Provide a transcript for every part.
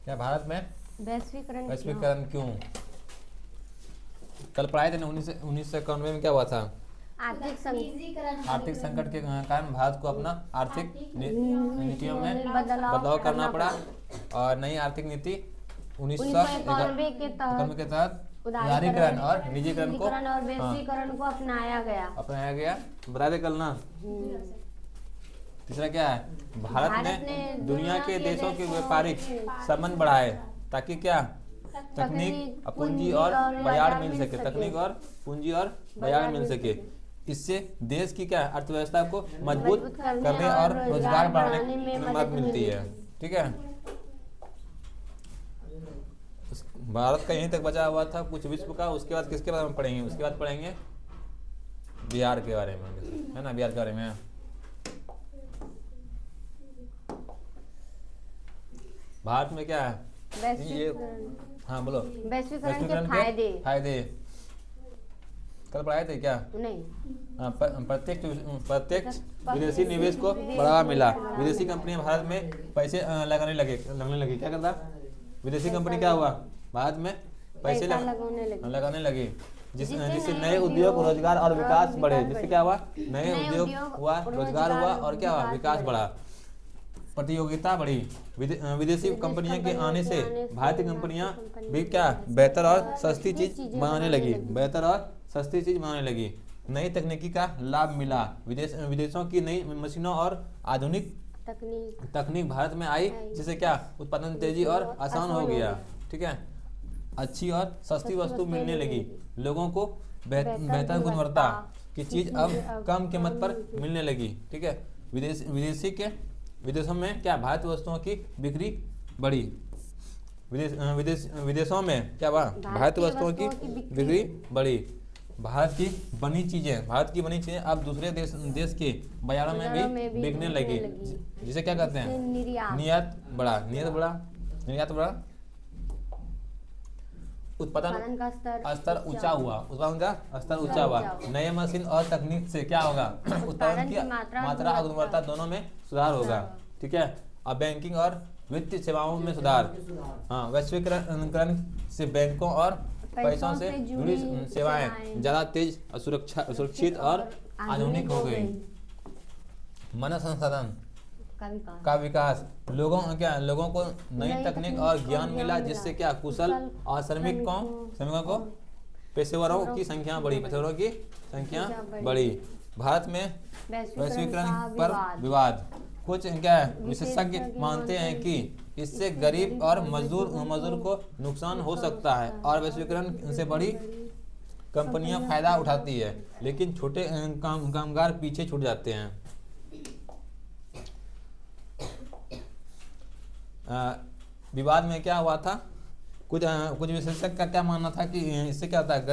क्या भारत में वैश्वीकरण क्यों? कल पढ़ाए थे ना 1991 में क्या हुआ था? आर्थिक संकट के कारण भारत को अपना आर्थिक नीतियों में बदलाव करना पड़ा और नई आर्थिक नीति 1991 के तहत उदारीकरण और निजीकरण को और वैश्वीकरण को अपनाया गया। बता दे कल ना। तीसरा क्या है? भारत ने दुनिया के देशों के व्यापारिक संबंध बढ़ाए ताकि क्या? तकनीक पूंजी और बाजार मिल सके। तकनीक और पूंजी और बाजार मिल सके। इससे देश की क्या अर्थव्यवस्था को मजबूत करने और रोजगार बढ़ाने में मदद मिलती है। ठीक है, भारत का यहीं तक बचा हुआ था कुछ विश्व का। उसके बाद किसके बारे में पढ़ेंगे? उसके बाद पढ़ेंगे बिहार के बारे में, है ना? बिहार के बारे में भारत में क्या है ये? हाँ बोलो। वैश्वीकरण के फायदे कल पढ़ाए थे क्या? नहीं। प्रत्यक्ष विदेशी निवेश को बढ़ावा मिला। विदेशी कंपनियां भारत में पैसे लगने लगी। क्या करता? विदेशी कंपनी क्या हुआ? भारत में पैसे लगाने लगी, जिससे नए उद्योग, रोजगार और विकास बढ़े। जिससे क्या हुआ? नए उद्योग हुआ, रोजगार हुआ और क्या हुआ? विकास बढ़ा, प्रतियोगिता बढ़ी। विदेशी कंपनियों के आने से भारतीय कंपनियां भी क्या बेहतर और सस्ती चीज बनाने लगी। नई तकनीकी का लाभ मिला। विदेशों की नई मशीनों और आधुनिक तकनीक भारत में आई, जिससे क्या उत्पादन तेजी और आसान हो गया। ठीक है, अच्छी और सस्ती वस्तु मिलने लगी। लोगों को बेहतर गुणवत्ता की चीज अब कम कीमत पर मिलने लगी। ठीक है, विदेशों में क्या भारतीय वस्तुओं की बिक्री बढ़ी। विदेशों में क्या हुआ? भारतीय वस्तुओं की बिक्री बढ़ी। भारत की बनी चीजें अब दूसरे देश के बाजारों में भी बिकने लगी। जिसे क्या कहते हैं? निर्यात बढ़ा। उत्पादन का स्तर ऊंचा हुआ। नए मशीन और तकनीक से क्या होगा? उत्पादन की मात्रा और गुणवत्ता दोनों में सुधार होगा। ठीक है, अब बैंकिंग और वित्तीय सेवाओं में सुधार। हाँ, वैश्वीकरण से बैंकों और पैसों से जुड़ी सेवाएं ज्यादा तेज, सुरक्षित और आधुनिक हो गई। मानव संसाधन का विकास। लोगों को नई तकनीक और ज्ञान मिला, जिससे क्या कुशल और श्रमिकों को पेशेवरों की संख्या बढ़ी। भारत में वैश्वीकरण पर विवाद। कुछ क्या विशेषज्ञ मानते हैं कि इससे गरीब और मजदूर को नुकसान हो सकता है और वैश्वीकरण से बड़ी कंपनियां फायदा उठाती है, लेकिन छोटे कामगार पीछे छूट जाते हैं। विवाद में क्या हुआ था? कुछ विशेषज्ञ का क्या मानना था कि इससे क्या होता है?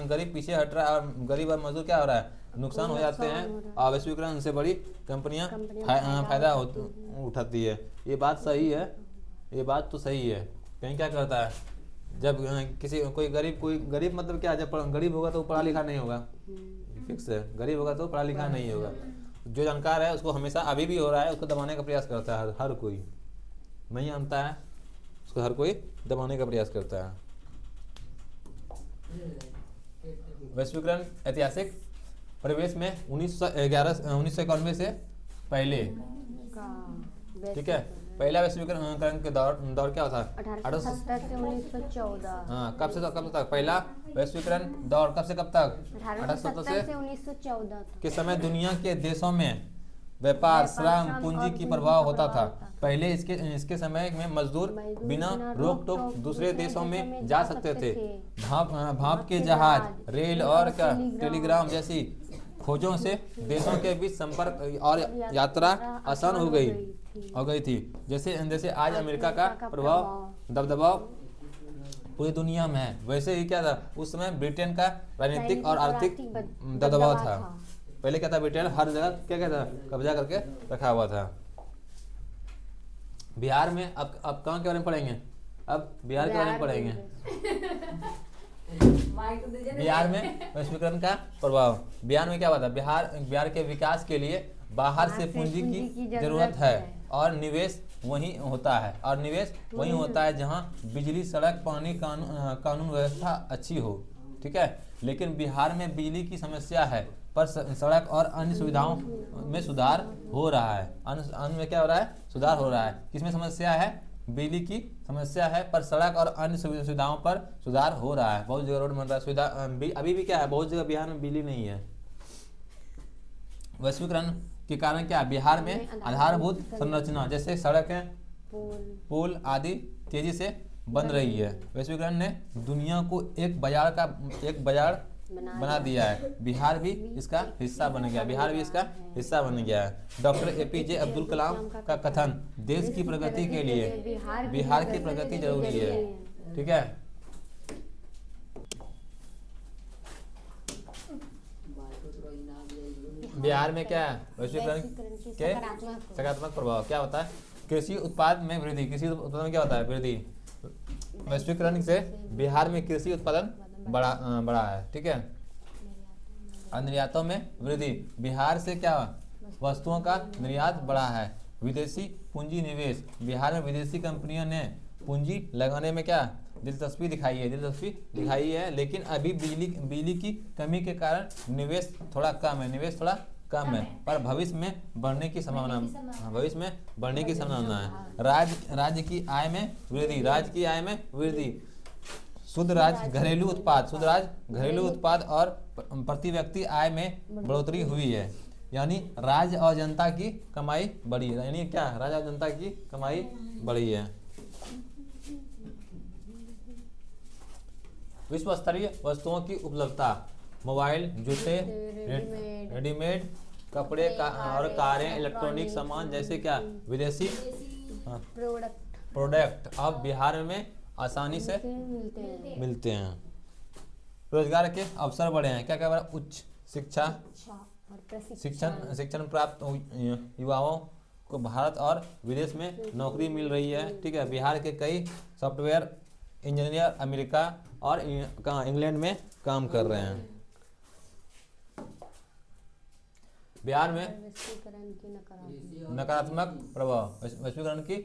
गरीब पीछे हट रहा है और गरीब और मजदूर क्या हो रहा है? नुकसान हो जाते हैं और वैश्वीकरण से बड़ी कंपनियां फायदा उठाती है। ये बात सही है, ये बात तो सही है। कहीं क्या करता है? जब कोई गरीब मतलब क्या? जब गरीब होगा तो पढ़ा लिखा नहीं होगा। फिक्स है, गरीब होगा तो पढ़ा लिखा नहीं होगा। जो जानकार है उसको हमेशा, अभी भी हो रहा है, उसको दबाने का प्रयास करता है हर कोई। नहीं जानता है उसको हर कोई दबाने का प्रयास करता है। वैश्वीकरण ऐतिहासिक परिवेश में 1991 से पहले। ठीक है, पहला वैश्वीकरण के दौर क्या था? 1870 से 1914। हाँ, कब से कब तक? पहला वैश्वीकरण दौर कब से कब तक? 1870 से 1914 के समय दुनिया के देशों में व्यापार, श्रम, पूंजी की प्रभाव होता था। पहले इसके समय में मजदूर बिना रोक टोक दूसरे देशों में जा सकते थे। भाप के जहाज, रेल और टेलीग्राम जैसी खोजों से देशों के बीच संपर्क और यात्रा आसान हो गई थी। जैसे आज अमेरिका का दबदबा पूरी दुनिया में है, वैसे ही क्या था उस समय ब्रिटेन का राजनीतिक और आर्थिक दबदबा था। पहले क्या था? ब्रिटेन हर जगह क्या था? कब्जा करके रखा हुआ था। बिहार में अब कहाँ के बारे में पढ़ेंगे? अब बिहार के बारे में पढ़ेंगे। बिहार में वैश्वीकरण का प्रभाव। बिहार में क्या हुआ था? बिहार के विकास के लिए बाहर से पूंजी की जरूरत है और निवेश वहीं होता है, और निवेश वहीं होता है जहां बिजली, सड़क, पानी, कानून व्यवस्था अच्छी हो। ठीक है, लेकिन बिहार में बिजली की समस्या है, पर सड़क और अन्य सुविधाओं में सुधार हो रहा है। अन्य में क्या हो रहा है? सुधार हो रहा है। किसमें समस्या है? बिजली की समस्या है, पर सड़क और अन्य सुविधाओं पर सुधार हो रहा है। बहुत जगह रोड बन रहा है, सुविधा अभी भी क्या है, बहुत जगह बिहार में बिजली नहीं है। वैश्वीकरण के कारण क्या, बिहार में आधारभूत संरचना जैसे सड़कें, पुल आदि तेजी से बन रही है। वैश्वीकरण ने दुनिया को एक बाजार बना दिया है। बिहार भी इसका हिस्सा बन गया, बिहार भी इसका हिस्सा बन गया है। डॉक्टर APJ अब्दुल कलाम का कथन, देश की प्रगति के लिए बिहार की प्रगति जरूरी है। ठीक है, बिहार में क्या है, वैश्वीकरण के सकारात्मक प्रभाव क्या होता है? कृषि उत्पाद में वृद्धि, कृषि उत्पादन में क्या होता है? वृद्धि। वैश्वीकरण से बिहार में कृषि उत्पादन बढ़ा है। ठीक है, निर्यातों में वृद्धि, बिहार से क्या वस्तुओं का निर्यात बढ़ा है। विदेशी पूंजी निवेश, बिहार में विदेशी कंपनियों ने पूंजी लगाने में क्या दिलचस्पी दिखाई है, लेकिन अभी बिजली की कमी के कारण निवेश थोड़ा कम है, पर भविष्य में बढ़ने की संभावना है। राज्य की आय में वृद्धि, शुद्ध राज्य घरेलू उत्पाद और प्रति व्यक्ति आय में बढ़ोतरी हुई है। यानी राज्य और जनता की कमाई बढ़ी है। यानी क्या, राज्य और जनता की कमाई बढ़ी है। विश्व स्तरीय वस्तुओं की उपलब्धता, मोबाइल, जूते, रेडीमेड कपड़े और कारें, इलेक्ट्रॉनिक सामान जैसे क्या विदेशी प्रोडक्ट अब बिहार में आसानी से मिलते हैं। रोजगार के अवसर बढ़े हैं। क्या बढ़ा? उच्च शिक्षण प्राप्त युवाओं को भारत और विदेश में नौकरी मिल रही है। ठीक है, बिहार के कई सॉफ्टवेयर इंजीनियर अमेरिका और इंग्लैंड में काम कर रहे हैं। बिहार में नकारात्मक प्रभाव, वैश्वीकरण की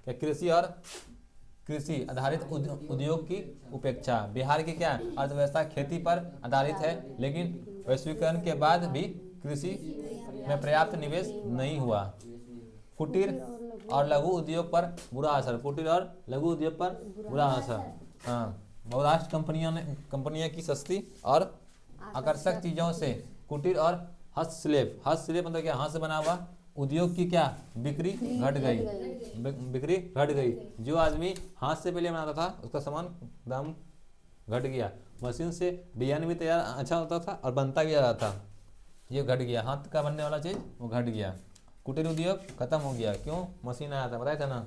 क्या कृषि आधारित उद्योग की उपेक्षा। बिहार की क्या अर्थव्यवस्था खेती पर आधारित है, लेकिन वैश्वीकरण के बाद भी कृषि में पर्याप्त निवेश नहीं हुआ। कुटीर और लघु उद्योग पर बुरा असर, बहुराष्ट्रीय कंपनियों की सस्ती और आकर्षक चीजों से कुटीर और हस्तशिल्प मतलब क्या, हाथ से बना हुआ उद्योग की क्या बिक्री घट गई। जो आदमी हाथ से पहले बनाता था उसका सामान दाम घट गया। मशीन से डिजाइन भी तैयार अच्छा होता था और बनता भी ज्यादा था, ये घट गया। हाथ का बनने वाला चीज वो घट गया। कुटीर उद्योग खत्म हो गया, क्यों? मशीन आया था, बताया था ना।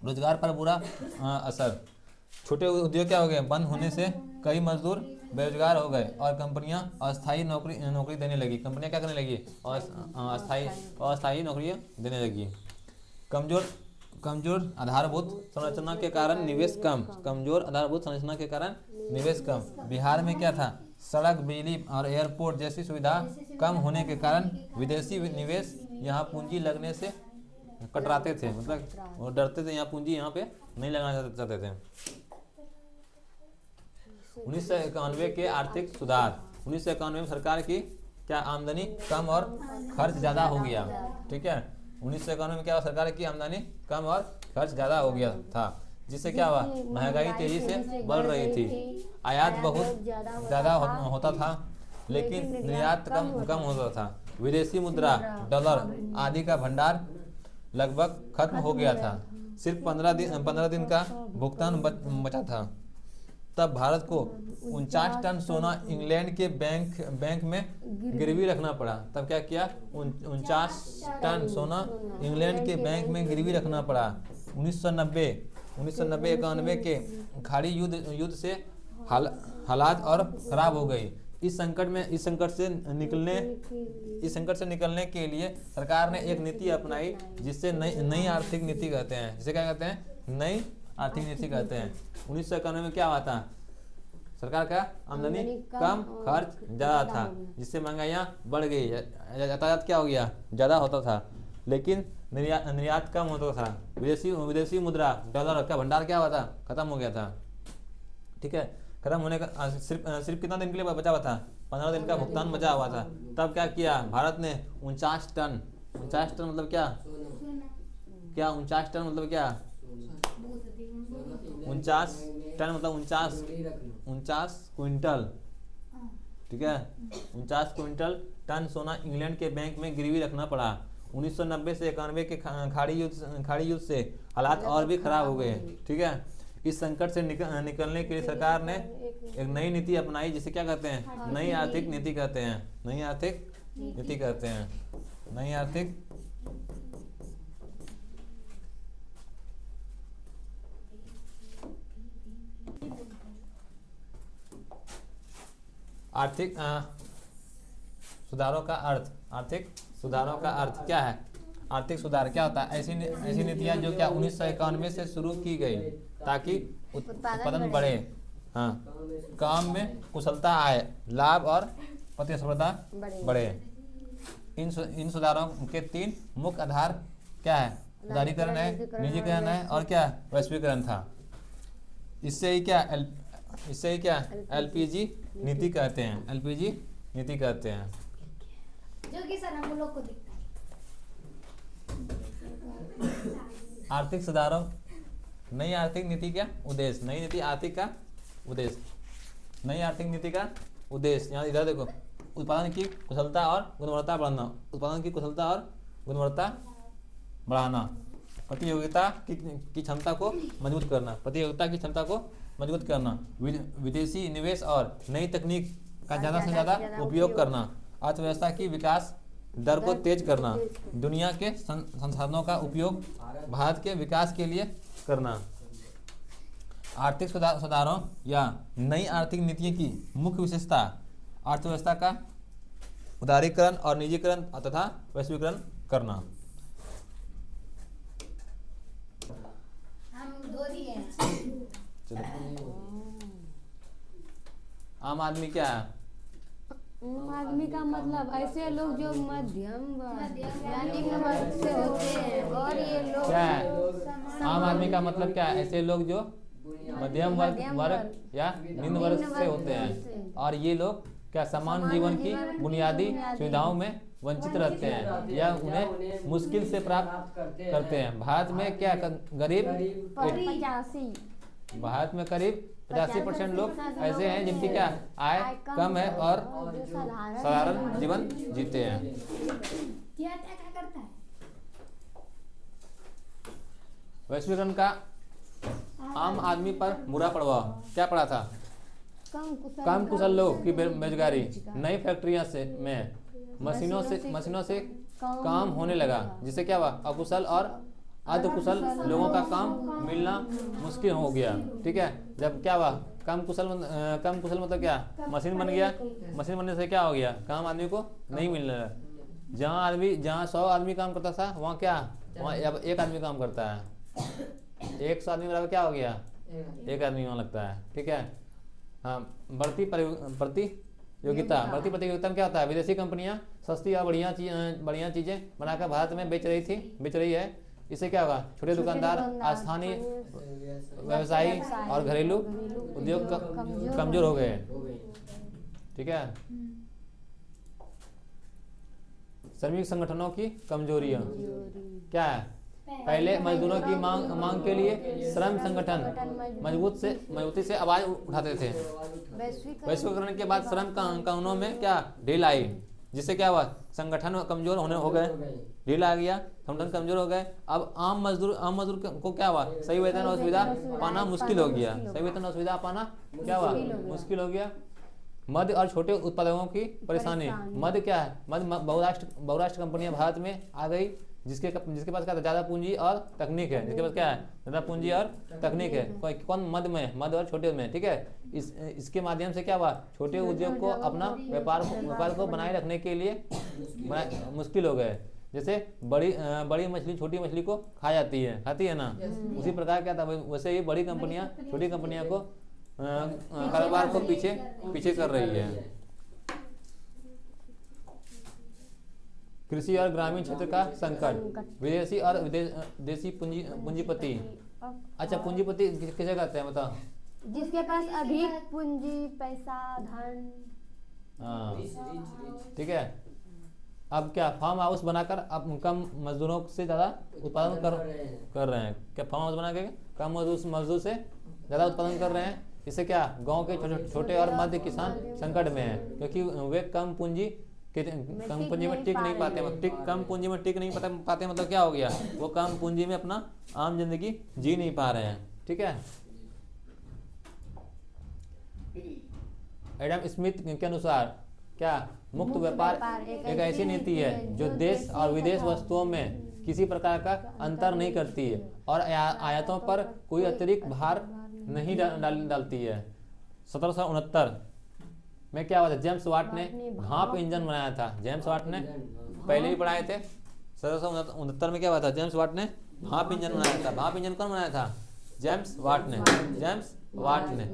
रोजगार पर बुरा असर, छोटे उद्योग क्या हो गए, बंद होने से कई मजदूर बेरोजगार हो गए और कंपनियां अस्थायी नौकरी देने लगी। कंपनियां क्या करने लगी? अस्थायी नौकरियां देने लगी। कमजोर आधारभूत संरचना के कारण निवेश कम। बिहार में क्या था? सड़क, बिजली और एयरपोर्ट जैसी सुविधा कम होने के कारण विदेशी निवेश यहाँ पूंजी लगने से कतराते थे, मतलब वो डरते थे, यहाँ पूंजी यहाँ पे नहीं लगाना चाहते थे। 1991 के आर्थिक सुधार, 1991 में सरकार की क्या आमदनी कम और खर्च ज्यादा हो गया। ठीक है, 1991 में क्या हुआ, सरकार की आमदनी कम और खर्च ज्यादा हो गया था, जिससे क्या हुआ, महंगाई तेजी से बढ़ रही थी। आयात बहुत ज्यादा होता था, लेकिन निर्यात कम होता था। विदेशी मुद्रा, डॉलर आदि का भंडार लगभग खत्म हो गया था। सिर्फ 15 दिन का भुगतान बचा था। तब भारत को 49 टन सोना इंग्लैंड के बैंक में गिरवी रखना पड़ा। तब क्या किया, 49 टन सोना इंग्लैंड के बैंक में गिरवी रखना पड़ा। 1990-91 के खाड़ी युद्ध से हालात और खराब हो गई। इस संकट से निकलने के लिए सरकार ने एक नीति अपनाई, जिससे नई आर्थिक नीति कहते हैं। जिसे क्या कहते हैं? नई आर्थिक नीति कहते हैं। 1991 में क्या हुआ था, सरकार का आमदनी कम खर्च ज्यादा था, जिससे महंगाइयाँ बढ़ गई, यातायात क्या हो गया, ज्यादा होता था। लेकिन निर्यात कम होता था। विदेशी विदेशी मुद्रा डॉलर का भंडार क्या हुआ था, खत्म हो गया था। ठीक है, खत्म होने का सिर्फ सिर्फ कितना दिन के लिए बचा हुआ था, 15 दिन का भुगतान बचा हुआ था। तब क्या किया भारत ने 49 टन मतलब क्या, 49 टन मतलब क्या, 49 टन मतलब 49 क्विंटल, ठीक है, 49 क्विंटल टन सोना इंग्लैंड के बैंक में गिरवी रखना पड़ा। 1990 से 91 के खाड़ी युद्ध से हालात और भी खराब हो गए। ठीक है, इस संकट से निकलने के लिए सरकार ने एक नई नीति अपनाई, जिसे क्या कहते हैं, नई आर्थिक नीति कहते हैं, नई आर्थिक नीति कहते हैं, नई आर्थिक आर्थिक सुधारों का अर्थ, आर्थिक सुधारों का अर्थ क्या है, आर्थिक सुधार क्या होता है, ऐसी नीतियां जो क्या 1991 से शुरू की गई ताकि उत्पादन बढ़े, हाँ, काम में कुशलता आए, लाभ और प्रतिस्पर्धा बढ़े। इन सुधारों के 3 मुख्य आधार क्या है, उदारीकरण है, निजीकरण है और क्या वैश्वीकरण था। इससे ही क्या एलपीजी नीति कहते हैं, एलपीजी नीति कहते हैं। जो कि सर हम लोग को दिखता है। आर्थिक सुधारों, नई आर्थिक नीति का उद्देश्य, नई नीति आर्थिक का उद्देश्य, नई आर्थिक नीति का उद्देश्य, यहाँ इधर देखो, उत्पादन की कुशलता और गुणवत्ता बढ़ाना, उत्पादन की कुशलता और गुणवत्ता बढ़ाना, प्रतियोगिता की क्षमता को मजबूत करना, प्रतियोगिता की क्षमता को मजबूत करना, विदेशी निवेश और नई तकनीक का ज़्यादा से ज़्यादा उपयोग करना, अर्थव्यवस्था की विकास दर को तेज करना, दुनिया के संसाधनों का उपयोग भारत के विकास के लिए करना। आर्थिक सुधारों या नई आर्थिक नीतियों की मुख्य विशेषता, अर्थव्यवस्था का उदारीकरण और निजीकरण तथा वैश्वीकरण करना। हम दो दिए हैं। आम आदमी क्या है, आम आदमी का मतलब ऐसे लोग जो मध्यम वर्ग यानी कि वर्ग से होते हैं, और ये लोग क्या है, आम आदमी का मतलब क्या है, ऐसे लोग जो मध्यम वर्ग या निम्न वर्ग से होते हैं, और ये लोग क्या समान जीवन की बुनियादी सुविधाओं में वंचित रहते हैं या उन्हें मुश्किल से प्राप्त करते हैं। भारत में क्या गरीब 85 भारत में करीब 85% लोग ऐसे हैं जिनकी क्या आय कम है और साधारण जीवन जीते हैं। क्या करता है? वैश्वीकरण का आम आदमी पर बुरा प्रभाव क्या पड़ा था, कम कुशल लोगों की बेरोजगारी, नई फैक्ट्रियां से में मशीनों से काम होने लगा, जिससे क्या हुआ अकुशल और अर्धकुशल लोगों का काम मिलना मुश्किल हो गया। ठीक है, जब क्या हुआ कम कुशल मतलब क्या, मशीन बन गया, मशीन बनने से क्या हो गया, काम आदमी को नहीं मिलने लगा। जहाँ 100 आदमी काम करता था वहाँ क्या, वहाँ अब 1 आदमी काम करता है, 100 आदमी बराबर क्या हो गया, 1 आदमी वहाँ लगता है। ठीक है, हाँ, बढ़ती प्रतियोगिता में क्या होता है, विदेशी कंपनियां सस्ती और बढ़िया चीजें बनाकर भारत में बेच रही है। इससे क्या होगा, छोटे दुकानदार, स्थानीय व्यवसायी और घरेलू उद्योग कमजोर हो गए। ठीक है, श्रमिक संगठनों की कमजोरियां क्या है, पहले मजदूरों की मांग के लिए श्रम संगठन मजबूती से आवाज उठाते थे। वैश्वीकरण के बाद श्रम कानूनों में क्या ढील आई, जिससे क्या हुआ संगठन कमजोर हो गए, ढील आ गया, संगठन कमजोर हो गए। अब आम मजदूर को क्या हुआ, सही वेतन और सुविधा पाना मुश्किल हो गया, सही वेतन और सुविधा पाना क्या हुआ, मुश्किल हो गया। मध्य और छोटे उत्पादकों की परेशानी, मध्य क्या है, मध्य बहुराष्ट्र कंपनियां भारत में आ गई, जिसके पास क्या ज़्यादा पूंजी और तकनीक है, जिसके पास क्या है ज़्यादा पूंजी और तकनीक है। कौन मध्य और छोटे में। ठीक है, इसके माध्यम से क्या हुआ, छोटे उद्योग को अपना व्यापार को बनाए रखने के लिए मुश्किल हो गए। जैसे बड़ी मछली छोटी मछली को खाती है ना, उसी प्रकार क्या था, वैसे ही बड़ी कंपनियां छोटी कंपनियों को कारोबार को पीछे कर रही है। कृषि और ग्रामीण क्षेत्र का संकट, विदेशी और देसी पूंजीपति। अच्छा, पूंजीपति किसे कहते हैं बताओ? जिसके पास अधिक पूंजी, पैसा, धन। हाँ, ठीक है। अब क्या फार्म हाउस बनाकर अब कम मजदूरों से ज़्यादा उत्पादन कर रहे हैं। क्या फार्म हाउस बना के कम मजदूर से ज़्यादा उत्पादन कर रहे हैं। इससे क्या गांव के छोटे और मध्य किसान संकट में हैं, क्योंकि वे कम पूंजी में टिक नहीं पाते। कम पूंजी में टिक नहीं पाते मतलब क्या हो गया, वो कम पूंजी में अपना आम जिंदगी जी नहीं पा रहे हैं। ठीक है। एडम स्मिथ के अनुसार क्या मुक्त व्यापार एक ऐसी नीति है जो देश और विदेश वस्तुओं में किसी प्रकार का अंतर नहीं करती है और आयातों पर कोई अतिरिक्त भार नहीं डालती है। 1769 में क्या हुआ था, जेम्स वाट ने भाप इंजन बनाया था। जेम्स वाट ने पहले भी पढ़ाए थे। 1769 में क्या हुआ था, जेम्स वाट ने भाप इंजन बनाया था। भाप इंजन कौन बनाया था? जेम्स वाट ने।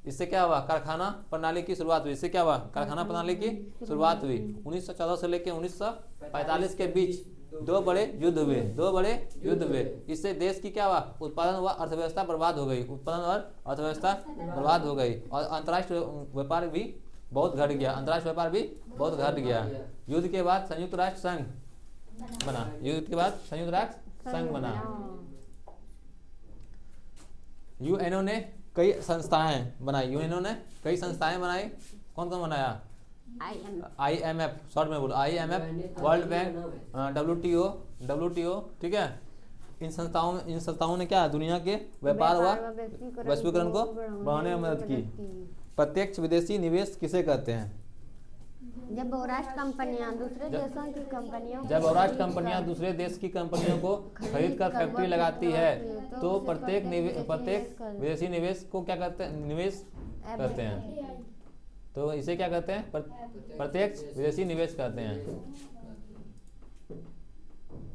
इससे क्या हुआ, कारखाना प्रणाली की शुरुआत हुई। इससे क्या हुआ, कारखाना प्रणाली की शुरुआत हुई। 1914 से लेकर 1945 के बीच दो बड़े युद्ध हुए। इससे देश की क्या हुआ, उत्पादन व अर्थव्यवस्था बर्बाद हो गई। और अंतर्राष्ट्रीय व्यापार भी बहुत घट गया। युद्ध के बाद संयुक्त राष्ट्र संघ बना। यूएनओ ने कई संस्थाएं बनाई। कौन बनाया? IMF, शॉर्ट में बोलो, IMF, वर्ल्ड बैंक, WTO। ठीक है। इन संस्थाओं ने क्या दुनिया के व्यापार व वैश्वीकरण को बढ़ाने में मदद की। प्रत्यक्ष विदेशी निवेश किसे कहते हैं? जब बहुराष्ट्र कंपनियां दूसरे देशों की कंपनियों जब बहुराष्ट्र कंपनियां दूसरे देश की कंपनियों को खरीद कर फैक्ट्री लगाती है तो प्रत्येक विदेशी निवेश को क्या कहते हैं? तो इसे क्या कहते हैं? प्रत्यक्ष विदेशी निवेश कहते हैं।